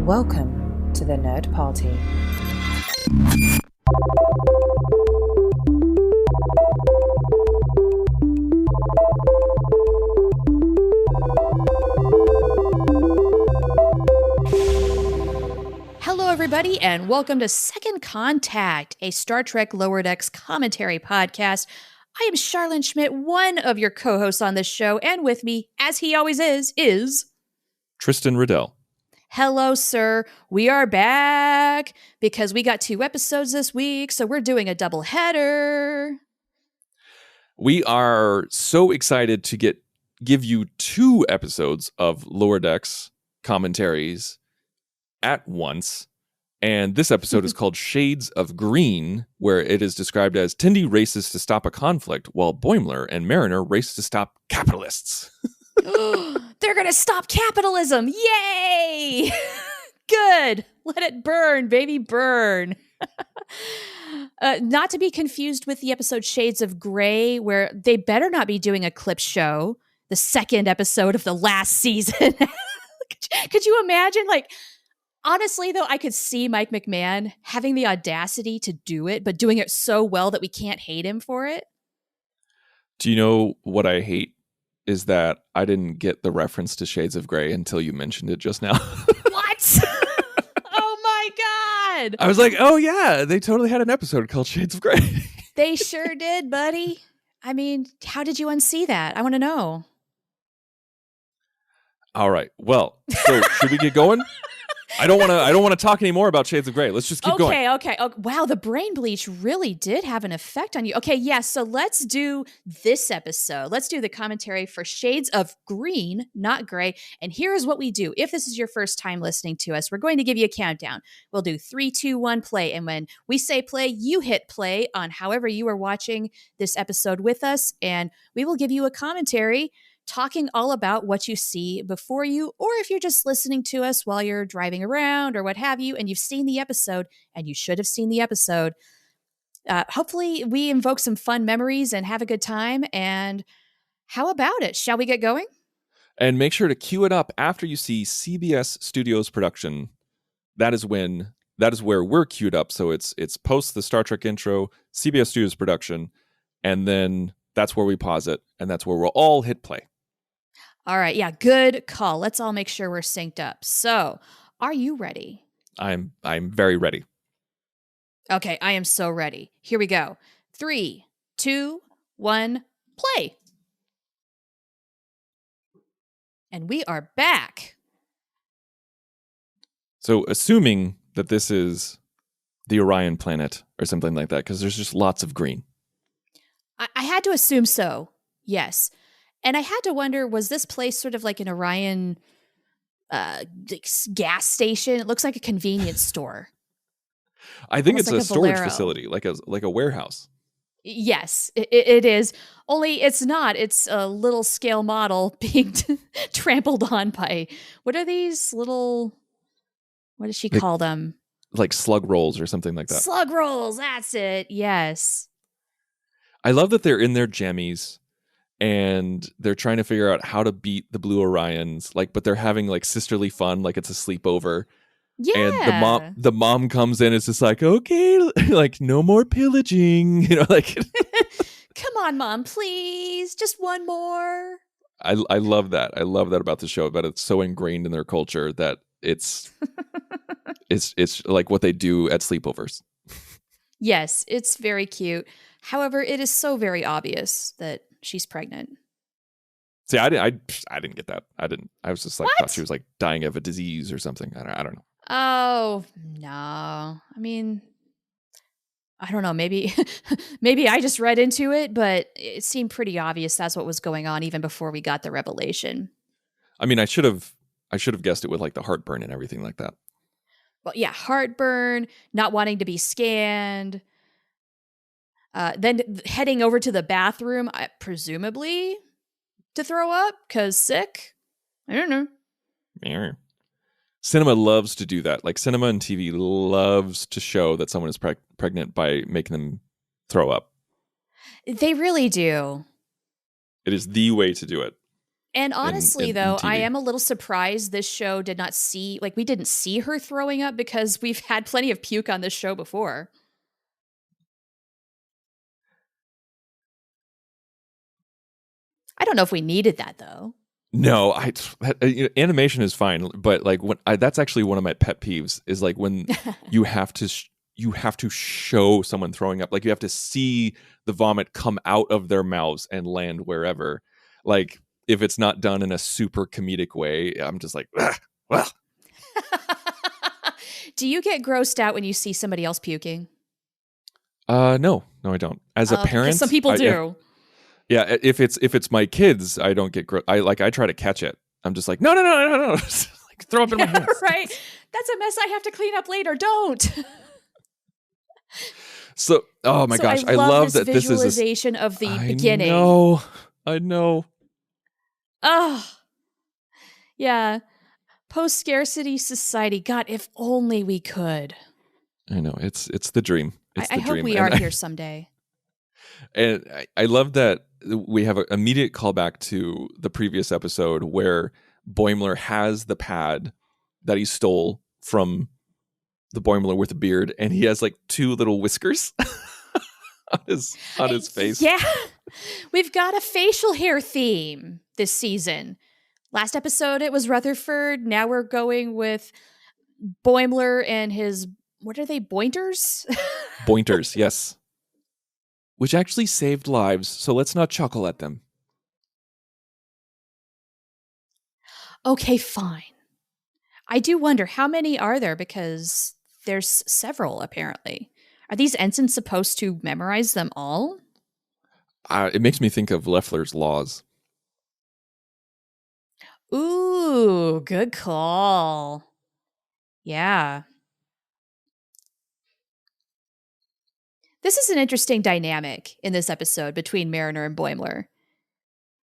Welcome to the Nerd Party. Hello, everybody, and welcome to Second Contact, a Star Trek Lower Decks commentary podcast. I am Charlene Schmidt, one of your co-hosts on this show, and with me, as he always is Tristan Riddell. Hello, sir. We are back because we got 2 episodes this week, so we're doing a double header. We are so excited to give you 2 episodes of Lower Decks commentaries at once. And this episode is called Shades of Green, where it is described as Tendi races to stop a conflict while Boimler and Mariner race to stop capitalists. They're going to stop capitalism. Yay! Good. Let it burn, baby, burn. Not to be confused with the episode Shades of Grey, where they better not be doing a clip show, the second episode of the last season. Could you imagine? Honestly, though, I could see Mike McMahon having the audacity to do it, but doing it so well that we can't hate him for it. Do you know what I hate? Is that I didn't get the reference to Shades of Grey until you mentioned it just now. What? Oh my God. I was like, oh yeah, they totally had an episode called Shades of Grey. They sure did, buddy. I mean, how did you unsee that? I want to know. All right. Well, so should we get going? I don't want to talk anymore about Shades of Grey. Let's just keep going. Okay. Oh, wow, the brain bleach really did have an effect on you. Okay, yeah, so let's do this episode. Let's do the commentary for Shades of Green, not Grey. And here is what we do. If this is your first time listening to us, we're going to give you a countdown. We'll do 3, 2, 1, play. And when we say play, you hit play on however you are watching this episode with us. And we will give you a commentary talking all about what you see before you, or if you're just listening to us while you're driving around or what have you, and you've seen the episode, and you should have seen the episode. Hopefully we invoke some fun memories and have a good time. And how about it? Shall we get going? And make sure to cue it up after you see CBS Studios production. That is where we're queued up. So it's post the Star Trek intro, CBS Studios production, and then that's where we pause it, and that's where we'll all hit play. All right. Yeah. Good call. Let's all make sure we're synced up. So are you ready? I'm very ready. Okay. I am so ready. Here we go. 3, 2, 1, play. And we are back. So assuming that this is the Orion planet or something like that, because there's just lots of green. I had to assume so. Yes. And I had to wonder, was this place sort of like an Orion gas station? It looks like a convenience store. I think Almost it's like a storage bolero facility, like a warehouse. Yes, it is. Only it's not. It's a little scale model being trampled on by, what are these little, what does she call them? Like slug rolls or something like that. Slug rolls, that's it. Yes. I love that they're in their jammies and they're trying to figure out how to beat the Blue Orions, but they're having sisterly fun, like it's a sleepover. Yeah. And the mom comes in and is just like, okay, no more pillaging, Come on, Mom, please. Just one more. I love that. I love that about the show, but it's so ingrained in their culture that it's like what they do at sleepovers. Yes, it's very cute. However, it is so very obvious that she's pregnant. See, I didn't get that. I was just thought she was dying of a disease or something. I don't know. Oh, no. I mean, I don't know. Maybe I just read into it, but it seemed pretty obvious that's what was going on even before we got the revelation. I mean, I should have guessed it with the heartburn and everything like that. Well, yeah, heartburn, not wanting to be scanned. Then heading over to the bathroom, presumably to throw up because sick. I don't know. Yeah. Cinema loves to do that. Cinema and TV loves to show that someone is pregnant by making them throw up. They really do. It is the way to do it. And in, honestly, in though, I TV. am a little surprised this show did not we didn't see her throwing up because we've had plenty of puke on this show before. I don't know if we needed that, though. No, animation is fine, but like that's actually one of my pet peeves is like when you have to you have to show someone throwing up, like you have to see the vomit come out of their mouths and land wherever. Like if it's not done in a super comedic way, I'm just like, well, Do you get grossed out when you see somebody else puking? no, I don't. As a Okay, because some parent, people do. yeah, if it's my kids, I don't get I try to catch it. I'm just like, no. Like throw up in my hands. Right? That's a mess I have to clean up later. Don't. So, oh my So I gosh, I love love this that this is visualization of the I beginning. I know. Oh, yeah. Post-scarcity society. God, if only we could. I know. It's the dream. It's I the hope dream. we are here someday. And I love that we have an immediate callback to the previous episode where Boimler has the pad that he stole from the Boimler with a beard, and he has like two little whiskers on his face. Yeah. We've got a facial hair theme this season. Last episode, it was Rutherford. Now we're going with Boimler and his, what are they, bointers? Bointers, yes. Which actually saved lives, so let's not chuckle at them. Okay, fine. I do wonder, how many are there? Because there's several, apparently. Are these ensigns supposed to memorize them all? It makes me think of Loeffler's laws. Ooh, good call. Yeah. This is an interesting dynamic in this episode between Mariner and Boimler.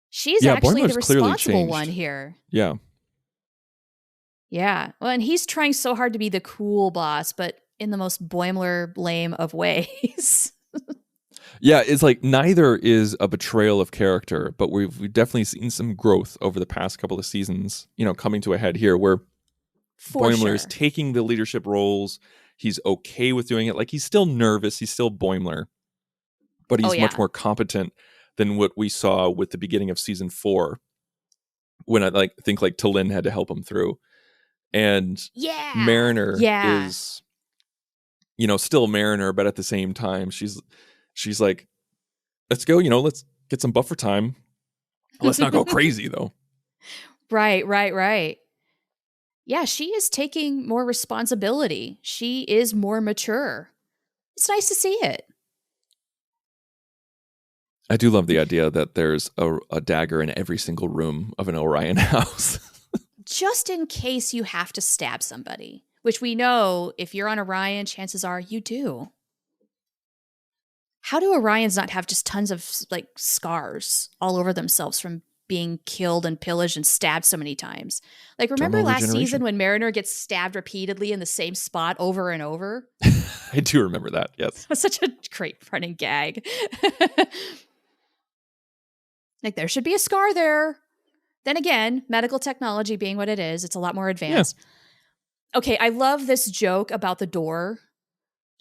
She's actually Boimler's the clearly responsible changed. one here. Yeah. Yeah. Well, and he's trying so hard to be the cool boss, but in the most Boimler lame of ways. Yeah, it's like neither is a betrayal of character, but we've definitely seen some growth over the past couple of seasons, coming to a head here where Boimler is taking the leadership roles. He's okay with doing it. Like he's still nervous. He's still Boimler, but he's much more competent than what we saw with the beginning of season 4 when I think T'Lyn had to help him through. And Mariner is, still Mariner, but at the same time, she's like, let's go, let's get some buffer time. Let's not go crazy though. Right. Yeah, she is taking more responsibility. She is more mature. It's nice to see it. I do love the idea that there's a dagger in every single room of an Orion house. Just in case you have to stab somebody, which we know if you're on Orion, chances are you do. How do Orions not have just tons of scars all over themselves from being killed and pillaged and stabbed so many times? Like, remember last season when Mariner gets stabbed repeatedly in the same spot over and over? I do remember that, yes. It was such a great running gag. Like, there should be a scar there. Then again, medical technology being what it is, it's a lot more advanced. Yeah. Okay, I love this joke about the door.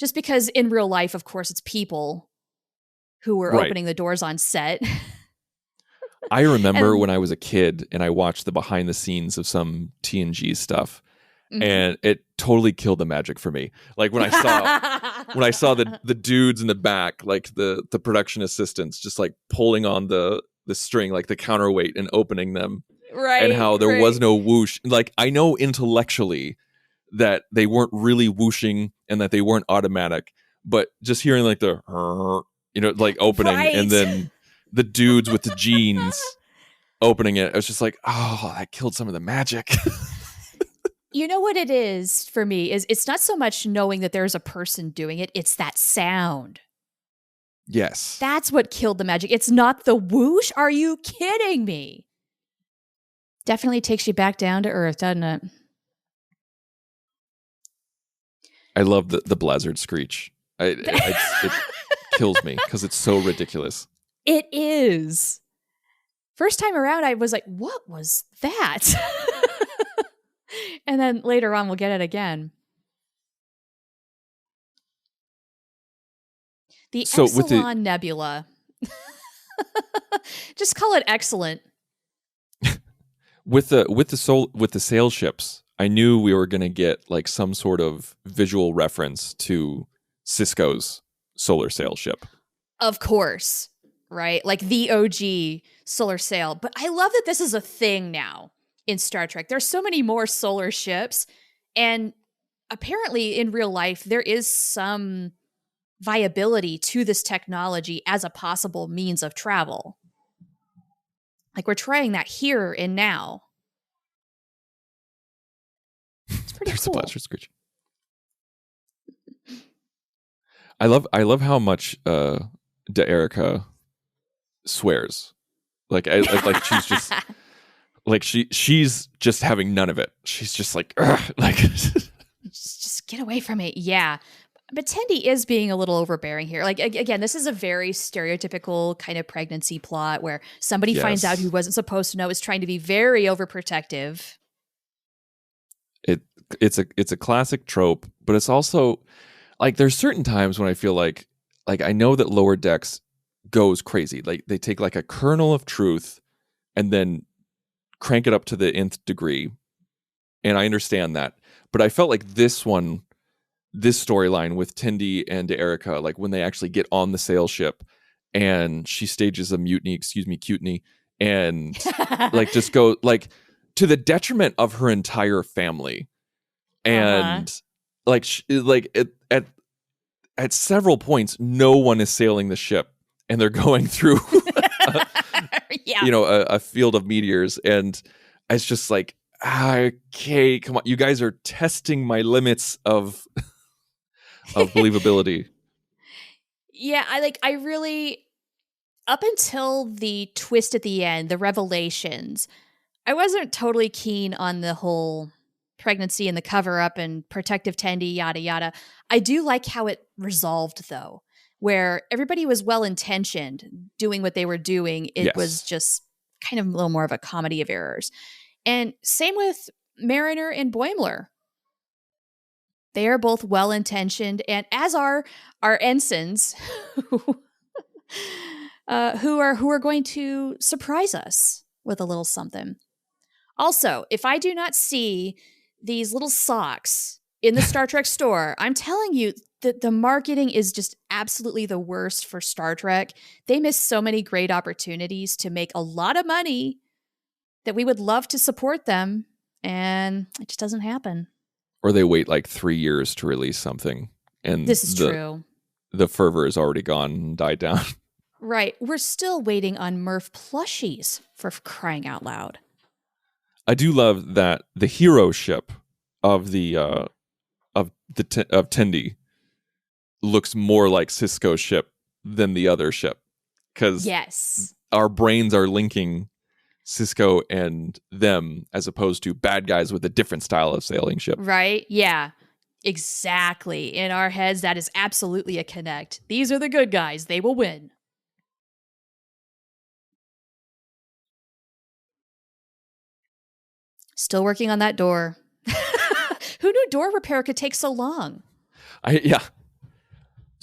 Just because in real life, of course, it's people who were opening the doors on set. I remember when I was a kid and I watched the behind the scenes of some TNG stuff, and it totally killed the magic for me. Like when I saw the dudes in the back, like the production assistants, just like pulling on the string, like the counterweight, and opening them, and how there was no whoosh. Like I know intellectually that they weren't really whooshing and that they weren't automatic, but just hearing like the like opening and then the dudes with the jeans opening it, I was just like, oh, that killed some of the magic. You know what it is for me is it's not so much knowing that there's a person doing it, it's that sound. Yes. That's what killed the magic. It's not the whoosh. Are you kidding me? Definitely takes you back down to earth, doesn't it? I love the Blizzard screech. It kills me because it's so ridiculous. It is. First time around, I was like, what was that? And then later on, we'll get it again. The So with the Exelon Nebula. Just call it excellent. with the sail ships, I knew we were going to get like some sort of visual reference to Cisco's solar sail ship. Of course, right? Like the OG solar sail. But I love that this is a thing now in Star Trek. There's so many more solar ships, and apparently in real life there is some viability to this technology as a possible means of travel. Like we're trying that here and now. It's pretty There's cool. a blaster screech. I love how much Erica swears. Like like she's just like she's just having none of it. She's just like like just get away from it. Yeah. But Tendi is being a little overbearing here. Like, again, this is a very stereotypical kind of pregnancy plot where somebody finds out who wasn't supposed to know, is trying to be very overprotective. It's a classic trope, but it's also like there's certain times when I feel like I know that Lower Decks goes crazy. Like they take like a kernel of truth and then crank it up to the nth degree. And I understand that. But I felt like this storyline with Tendi and Erica, like when they actually get on the sail ship and she stages a mutiny, and like just go like to the detriment of her entire family. And like at several points, no one is sailing the ship and they're going through, a field of meteors. And it's just like, okay, come on. You guys are testing my limits of believability. Yeah, I really, up until the twist at the end, the revelations, I wasn't totally keen on the whole pregnancy and the cover up and protective Tendi, yada yada. I do like how it resolved though, where everybody was well intentioned doing what they were doing. It was just kind of a little more of a comedy of errors. And same with Mariner and Boimler. They are both well-intentioned, and as are our ensigns, who are going to surprise us with a little something. Also, if I do not see these little socks in the Star Trek store, I'm telling you that the marketing is just absolutely the worst for Star Trek. They miss so many great opportunities to make a lot of money that we would love to support them, and it just doesn't happen. Or they wait like 3 years to release something. And this is true. The fervor is already gone and died down. Right. We're still waiting on Murph plushies, for crying out loud. I do love that the hero ship of Tendi looks more like Cisco's ship than the other ship. Because our brains are linking Cisco and them as opposed to bad guys with a different style of sailing ship. Right? Yeah, exactly. In our heads, that is absolutely a connect. These are the good guys. They will win. Still working on that door. Who knew door repair could take so long?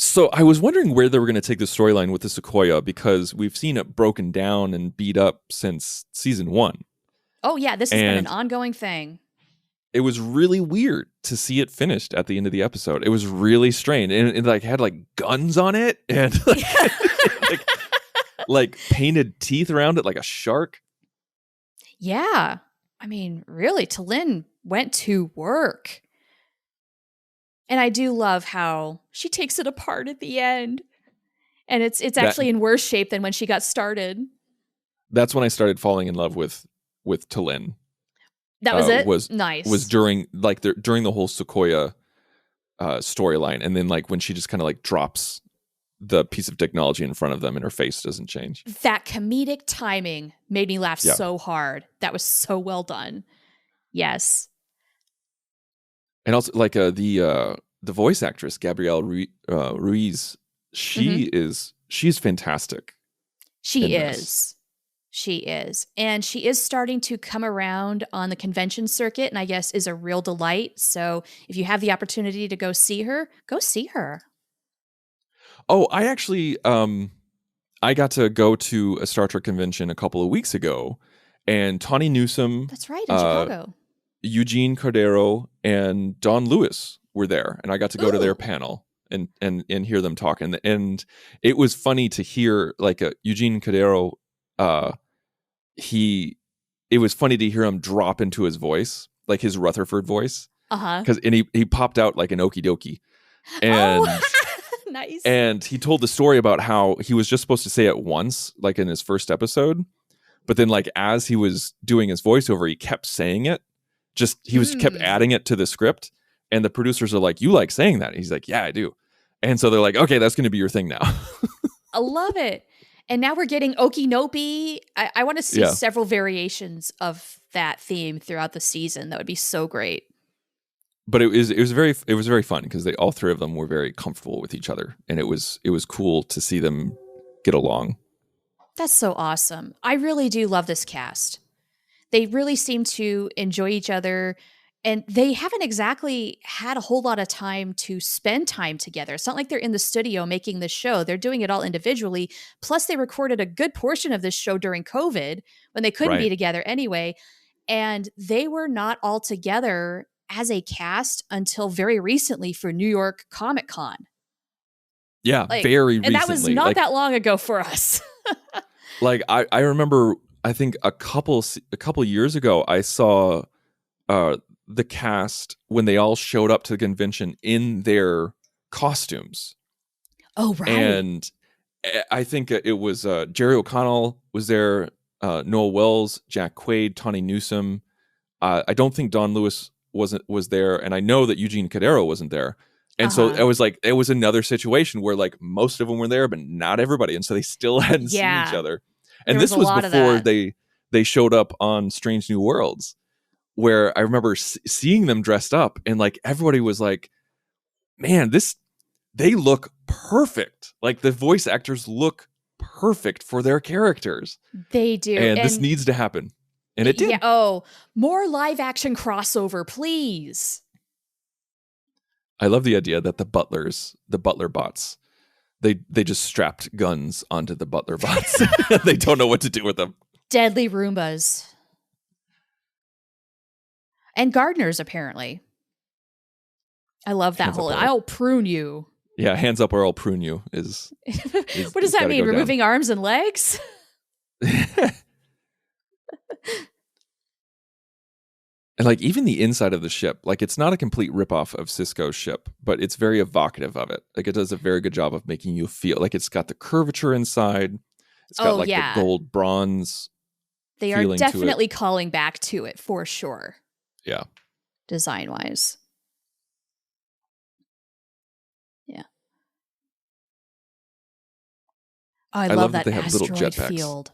So I was wondering where they were going to take the storyline with the Sequoia, because we've seen it broken down and beat up since season 1. Oh yeah, this has been an ongoing thing. It was really weird to see it finished at the end of the episode. It was really strange, and it like had like guns on it and like painted teeth around it like a shark. Yeah, I mean, really, T'Lyn went to work. And I do love how she takes it apart at the end. And it's actually in worse shape than when she got started. That's when I started falling in love with T'Lyn. That was it? Nice. Was during the whole Sequoia storyline. And then like when she just kind of like drops the piece of technology in front of them and her face doesn't change. That comedic timing made me laugh so hard. That was so well done. Yes. And also, like the voice actress Gabrielle Ruiz, she's fantastic. She is. She is. And she is starting to come around on the convention circuit, and I guess is a real delight. So if you have the opportunity to go see her, go see her. Oh, I actually I got to go to a Star Trek convention a couple of weeks ago, and Tawny Newsome, That's right, in Chicago. Eugene Cordero, and Don Lewis were there, and I got to go to their panel and hear them talk. And it was funny to hear like Eugene Cordero. It was funny to hear him drop into his voice, like his Rutherford voice, because he popped out like an okie dokie, and nice. and he told the story about how he was just supposed to say it once, like in his first episode, but then like as he was doing his voiceover, he kept saying it. Kept adding it to the script, and the producers are like, "You like saying that?" And he's like, "Yeah, I do." And so they're like, "Okay, that's going to be your thing now." I love it. And now we're getting Okinopi. I want to see several variations of that theme throughout the season. That would be so great. But it was very fun because all three of them were very comfortable with each other, and it was cool to see them get along. That's so awesome. I really do love this cast. They really seem to enjoy each other, and they haven't exactly had a whole lot of time to spend time together. It's not like they're in the studio making this show. They're doing it all individually. Plus, they recorded a good portion of this show during COVID when they couldn't be together anyway. And they were not all together as a cast until very recently for New York Comic Con. Yeah, very recently. And that was not that long ago for us. Like I remember, I think a couple years ago, I saw the cast when they all showed up to the convention in their costumes. Oh, right. And I think it was Jerry O'Connell was there, Noah Wells, Jack Quaid, Tawny Newsome. I don't think Don Lewis was there, and I know that Eugene Cordero wasn't there. And so it was like, it was another situation where like most of them were there, but not everybody. And so they still hadn't seen each other. And this was before they showed up on Strange New Worlds, where I remember seeing them dressed up, and like everybody was like, man, they look perfect. Like the voice actors look perfect for their characters. They do. And this needs to happen. And it did. Yeah. Oh, more live action crossover, please. I love the idea that the butler bots, they just strapped guns onto the butler bots. They don't know what to do with them. Deadly Roombas. And gardeners, apparently. I love that whole, I'll prune you. Yeah, hands up or I'll prune you is what does that mean? Removing arms and legs? And like even the inside of the ship, like it's not a complete ripoff of Sisko's ship, but it's very evocative of it. Like it does a very good job of making you feel like it's got the curvature inside. It's got the gold bronze. They are definitely calling back to it for sure. Yeah. Design wise. Yeah. Oh, I love that asteroid field.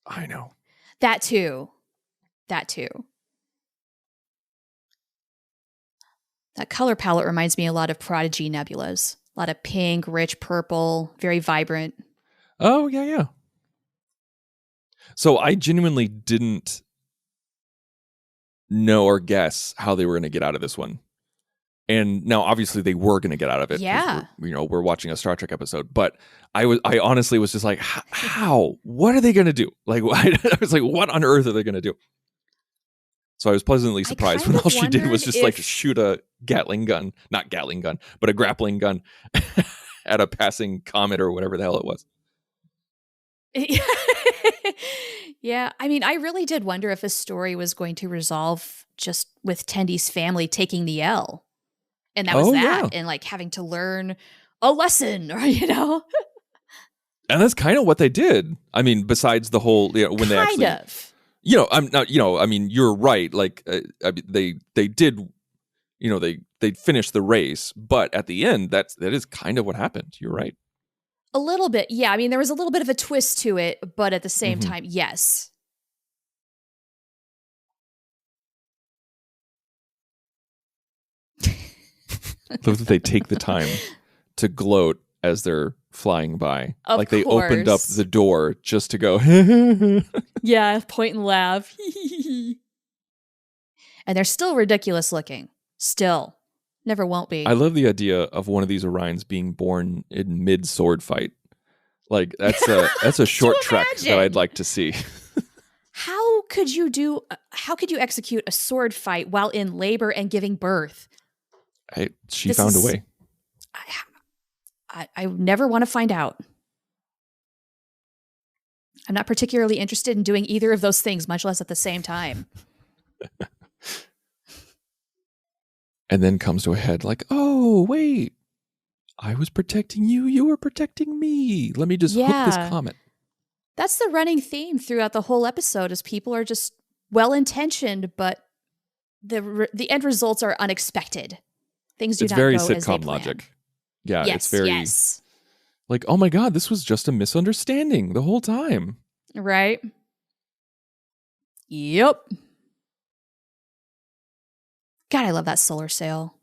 I know. That too. That color palette reminds me a lot of Prodigy nebulas. A lot of pink, rich purple, very vibrant. Oh, yeah. So I genuinely didn't know or guess how they were going to get out of this one. And now, obviously, they were going to get out of it. Yeah. We're watching a Star Trek episode. But I honestly was just like, how? What are they going to do? Like, I was like, what on earth are they going to do? So I was pleasantly surprised when all she did was just like shoot a Gatling gun, not Gatling gun, but a grappling gun at a passing comet or whatever the hell it was. Yeah, I mean, I really did wonder if a story was going to resolve just with Tendy's family taking the L. And that was that. Yeah. And like having to learn a lesson, or, you know? And that's kind of what they did. I mean, besides the whole, when they actually... Kind of. I'm not, I mean, you're right. Like, they did, they finished the race, but at the end, that is kind of what happened. You're right. A little bit. Yeah. I mean, there was a little bit of a twist to it, but at the same time, yes. Love that they take the time to gloat as they're flying by. Of Like they opened up course. the door just to go. Yeah, point and laugh. And they're still ridiculous looking. Still. Never won't be. I love the idea of one of these Orions being born in mid sword fight. Like that's a short trek that I'd like to see. How could you execute a sword fight while in labor and giving birth? She found a way. I never want to find out. I'm not particularly interested in doing either of those things, much less at the same time. And then comes to a head like, oh, wait, I was protecting you. You were protecting me. Let me just hook this comet. That's the running theme throughout the whole episode is people are just well-intentioned, but the end results are unexpected. Things do not go as they plan. It's very sitcom logic. Yeah, it's very like, oh my God, this was just a misunderstanding the whole time. Right? Yep. God, I love that solar sail.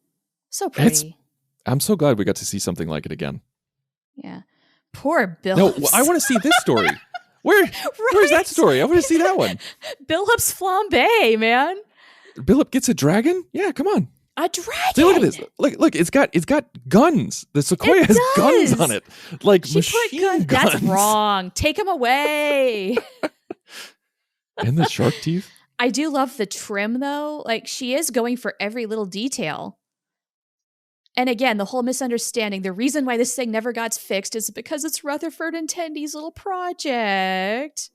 So pretty. I'm so glad we got to see something like it again. Yeah. Poor Billups. No, I want to see this story. Where's that story? I want to see that one. Billups flambe, man. Billup gets a dragon? Yeah, come on. A dragon. See, look at this. Look, it's got guns. The Sequoia has guns on it. Like she machine guns. That's wrong. Take them away. And the shark teeth. I do love the trim though. Like she is going for every little detail. And again, the whole misunderstanding, the reason why this thing never got fixed is because it's Rutherford and Tendy's little project.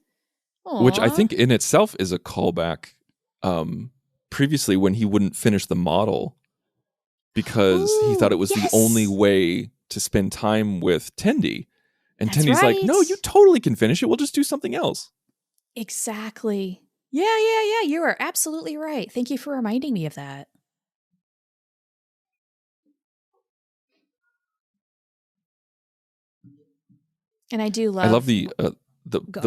Aww. Which I think in itself is a callback previously when he wouldn't finish the model because he thought it was the only way to spend time with Tendy. And That's Tendy's like, no, you totally can finish it. We'll just do something else. Exactly. Yeah. You are absolutely right. Thank you for reminding me of that. And I do love. I love the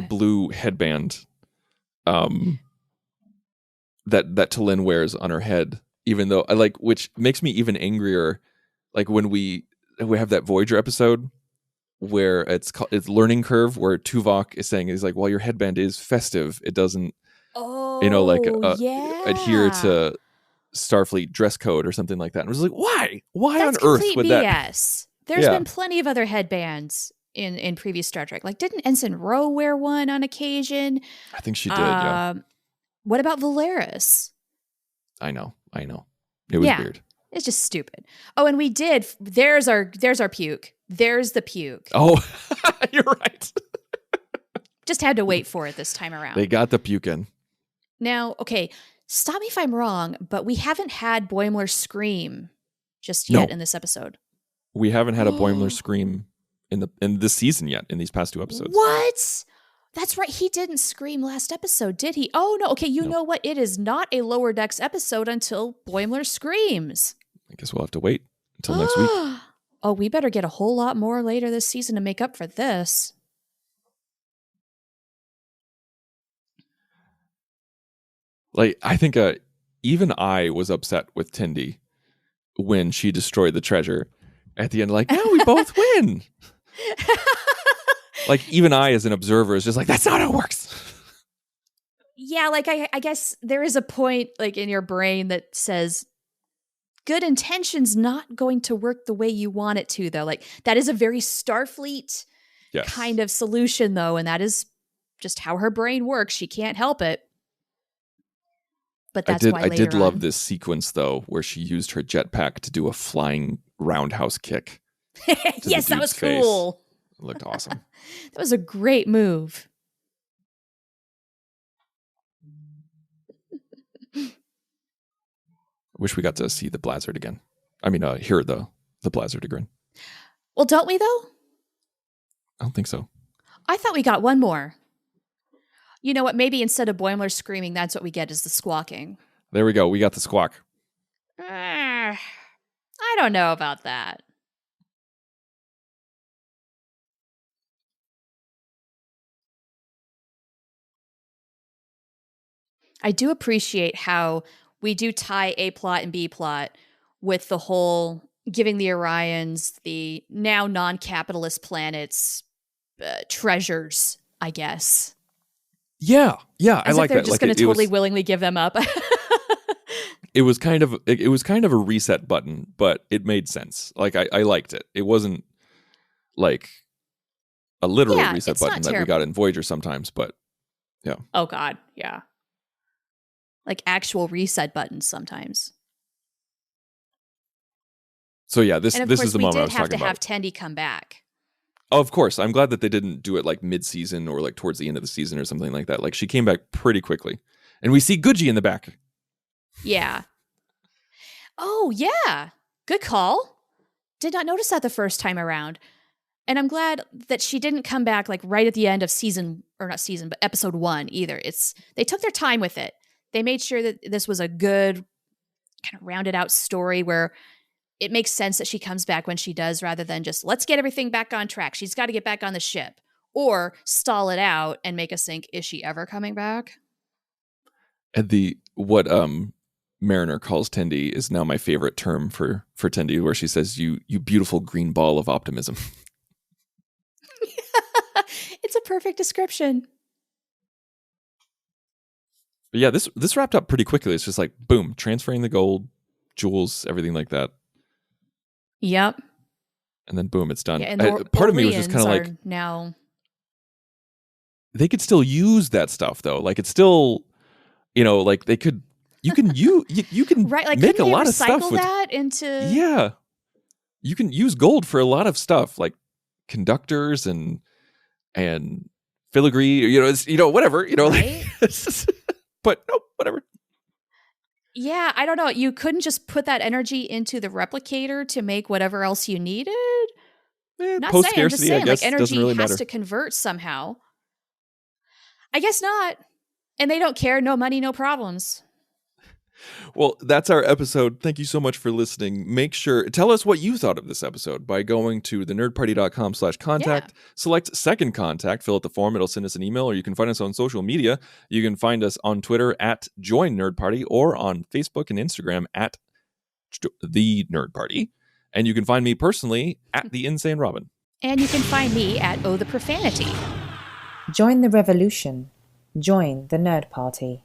blue headband, that T'Lyn wears on her head. Even though which makes me even angrier. Like when we have that Voyager episode where it's Learning Curve, where Tuvok is saying he's like, well, your headband is festive. It doesn't, adhere to Starfleet dress code or something like that. And I was like, why? Why That's on earth would that? BS. There's been plenty of other headbands in previous Star Trek. Like, didn't Ensign Ro wear one on occasion? I think she did, yeah. What about Valeris? I know. It was weird. It's just stupid. Oh, and we did. There's our puke. There's the puke. Oh, you're right. Just had to wait for it this time around. They got the puke in. Now, okay, stop me if I'm wrong, but we haven't had Boimler scream just yet in this episode. We haven't had a Boimler scream in this season yet, in these past two episodes. What? That's right. He didn't scream last episode, did he? Oh, no. Okay, you know what? It is not a Lower Decks episode until Boimler screams. I guess we'll have to wait until next week. Oh, we better get a whole lot more later this season to make up for this. Like, I think even I was upset with Tendy when she destroyed the treasure. At the end, like, no, we both win. Like, even I, as an observer, is just like, that's not how it works. Yeah, like, I guess there is a point, like, in your brain that says, good intention's not going to work the way you want it to, though. Like, that is a very Starfleet kind of solution, though, and that is just how her brain works. She can't help it. But that's why I did love this sequence, though, where she used her jetpack to do a flying roundhouse kick. Yes, that was cool. It looked awesome. That was a great move. Wish we got to see the Blizzard again. I mean, hear the Blizzard again. Well, don't we, though? I don't think so. I thought we got one more. You know what? Maybe instead of Boimler screaming, that's what we get is the squawking. There we go. We got the squawk. I don't know about that. I do appreciate how we do tie A plot and B plot with the whole giving the Orions, the now non-capitalist planets, treasures, I guess. Yeah, I As if like they're that. just Like going to totally was, willingly give them up. it was kind of a reset button, but it made sense. Like I liked it. It wasn't like a literal Yeah, reset it's button not that we terrible. got in Voyager sometimes, but yeah. Oh God, yeah. Like actual reset buttons sometimes. So yeah, this And of this is course, the we moment I did was have talking to have about. Tendi come back. Oh, of course, I'm glad that they didn't do it like mid-season or like towards the end of the season or something like that. Like she came back pretty quickly, and we see Guji in the back. Yeah. Oh, yeah. Good call. Did not notice that the first time around. And I'm glad that she didn't come back like right at the end of season, or not season, but episode 1 either. They took their time with it. They made sure that this was a good kind of rounded out story where it makes sense that she comes back when she does, rather than just let's get everything back on track. She's got to get back on the ship, or stall it out and make us think, is she ever coming back? And the what Mariner calls Tendi is now my favorite term for Tendi, where she says, "You beautiful green ball of optimism." It's a perfect description. But yeah, this wrapped up pretty quickly. It's just like boom, transferring the gold, jewels, everything like that, Yep. and then boom, it's done. Yeah, and the Part of me was just kind of like, now. they could still use that stuff though. Like it's still, like they could. You can you can Right, like make a couldn't they lot of stuff recycle with that into? yeah. You can use gold for a lot of stuff, like conductors and filigree. It's whatever. Right? Like, but nope, whatever. Yeah, I don't know. You couldn't just put that energy into the replicator to make whatever else you needed? Not Post saying, I'm just scarcity, I saying, like guess, doesn't energy really has matter. to convert somehow. I guess not. And they don't care. No money, no problems. Well, that's our episode. Thank you so much for listening. Make sure, tell us what you thought of this episode by going to thenerdparty.com/contact, select second contact, fill out the form. It'll send us an email, or you can find us on social media. You can find us on Twitter at Join Nerd Party, or on Facebook and Instagram at The Nerd Party. And you can find me personally at The Insane Robin. And you can find me at Oh the Profanity. Join the revolution. Join the Nerd Party.